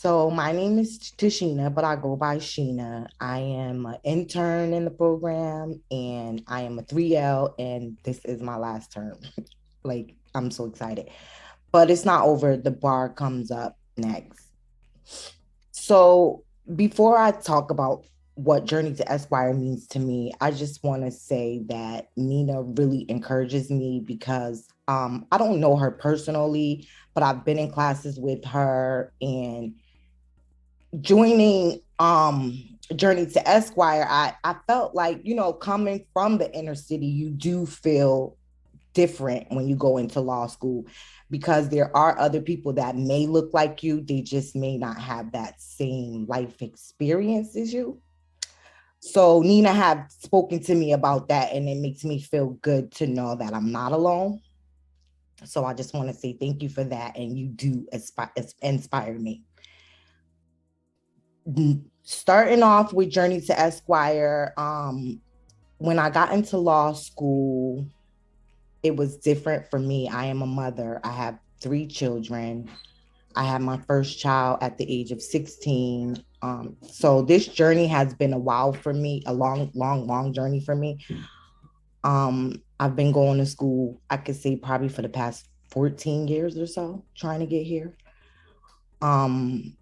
So my name is Tisheana, but I go by Sheana. I am an intern in the program and I am a 3L and this is my last term. Like I'm so excited. But it's not over. The bar comes up next. So before I talk about what Journey to Esquire means to me, I just want to say that Nina really encourages me because I don't know her personally, but I've been in classes with her and joining Journey to Esquire, I felt like, coming from the inner city, you do feel different when you go into law school because there are other people that may look like you, they just may not have that same life experience as you. So Nina had spoken to me about that, and it makes me feel good to know that I'm not alone. So I just want to say thank you for that, and you do inspire me. Starting off with Journey to Esquire, when I got into law school, it was different for me. I am a mother. I have 3 children. I had my first child at the age of 16. So this journey has been a while for me, a long, long, long journey for me. I've been going to school, I could say probably for the past 14 years or so, trying to get here. Um,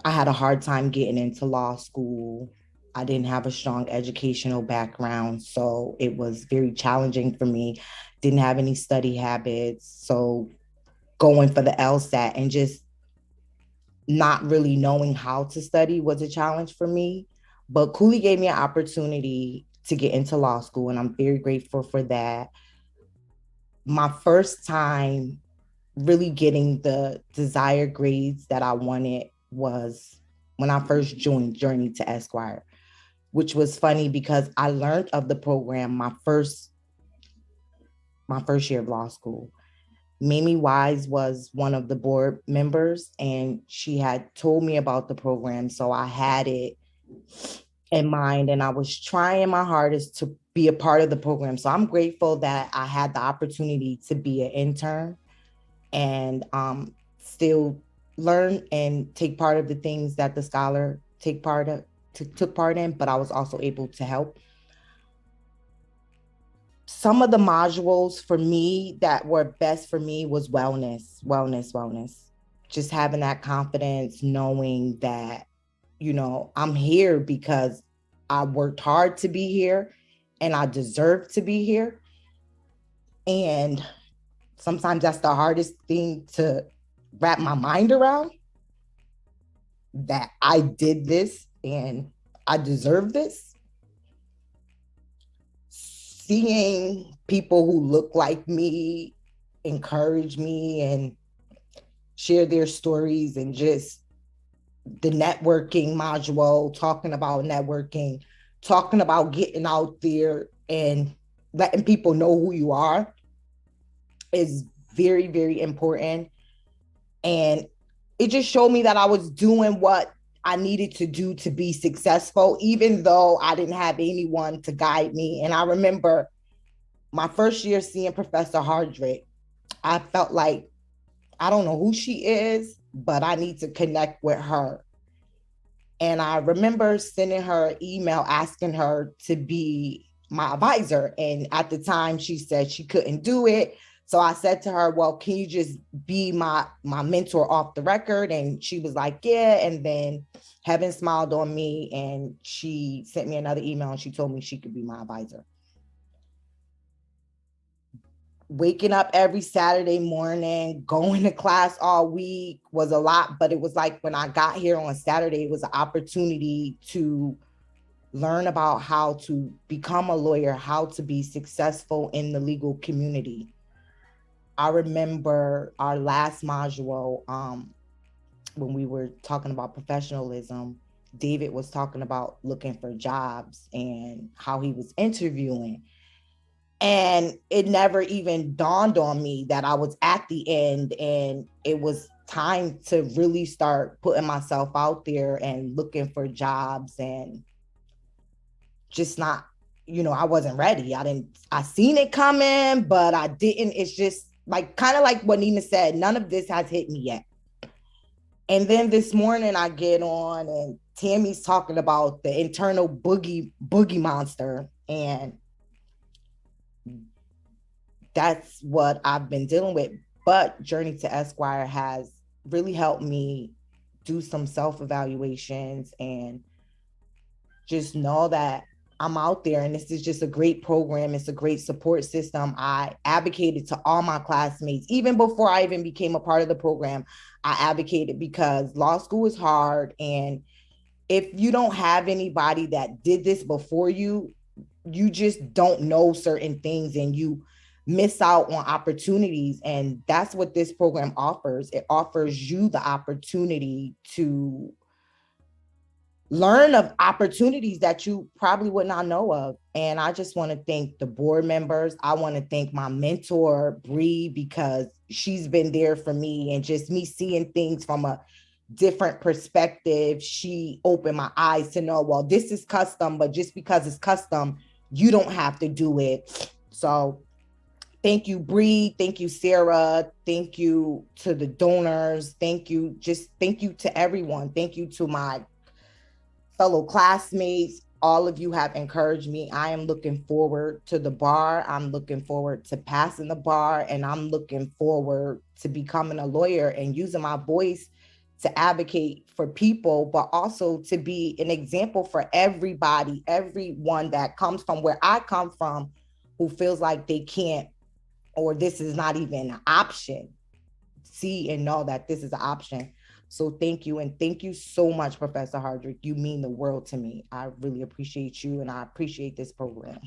I had a hard time getting into law school. I didn't have a strong educational background, so it was very challenging for me. Didn't have any study habits. So going for the LSAT and just not really knowing how to study was a challenge for me. But Cooley gave me an opportunity to get into law school, and I'm very grateful for that. My first time really getting the desired grades that I wanted was when I first joined Journey to Esquire, which was funny because I learned of the program my first year of law school. Mamie Wise was one of the board members, and she had told me about the program. So I had it in mind, and I was trying my hardest to be a part of the program. So I'm grateful that I had the opportunity to be an intern and still learn and take part of the things that the scholar took part in, but I was also able to help. Some of the modules for me that were best for me was wellness. Just having that confidence, knowing that, I'm here because I worked hard to be here and I deserve to be here. And sometimes that's the hardest thing to wrap my mind around, that I did this and I deserve this. Seeing people who look like me encourage me and share their stories, and just the networking module, talking about networking, talking about getting out there and letting people know who you are is very, very important. And it just showed me that I was doing what I needed to do to be successful, even though I didn't have anyone to guide me. And I remember my first year seeing Professor Hardrick, I felt like I don't know who she is, but I need to connect with her. And I remember sending her an email asking her to be my advisor. And at the time, she said she couldn't do it. So I said to her, well, can you just be my mentor off the record? And she was like, yeah. And then heaven smiled on me and she sent me another email and she told me she could be my advisor. Waking up every Saturday morning, going to class all week was a lot, but it was like when I got here on Saturday, it was an opportunity to learn about how to become a lawyer, how to be successful in the legal community. I remember our last module, when we were talking about professionalism, David was talking about looking for jobs and how he was interviewing. And it never even dawned on me that I was at the end and it was time to really start putting myself out there and looking for jobs, and just not, I wasn't ready. I seen it coming, but I didn't. It's just like kind of like what Nina said, none of this has hit me yet. And then this morning I get on and Tammy's talking about the internal boogie monster. And that's what I've been dealing with. But Journey to Esquire has really helped me do some self-evaluations and just know that I'm out there and this is just a great program. It's a great support system. I advocated to all my classmates, even before I even became a part of the program. I advocated because law school is hard. And if you don't have anybody that did this before you, you just don't know certain things and you miss out on opportunities. And that's what this program offers. It offers you the opportunity to learn of opportunities that you probably would not know of. And I just want to thank the board members. I want to thank my mentor, Bree, because she's been there for me and just me seeing things from a different perspective. She opened my eyes to know, well, this is custom, but just because it's custom, you don't have to do it. So thank you, Bree. Thank you, Sarah. Thank you to the donors. Thank you. Just thank you to everyone. Thank you to my fellow classmates. All of you have encouraged me. I am looking forward to the bar. I'm looking forward to passing the bar, and I'm looking forward to becoming a lawyer and using my voice to advocate for people, but also to be an example for everybody, everyone that comes from where I come from, who feels like they can't, or this is not even an option. See and know that this is an option. So thank you. And thank you so much, Professor Hardrick. You mean the world to me. I really appreciate you and I appreciate this program.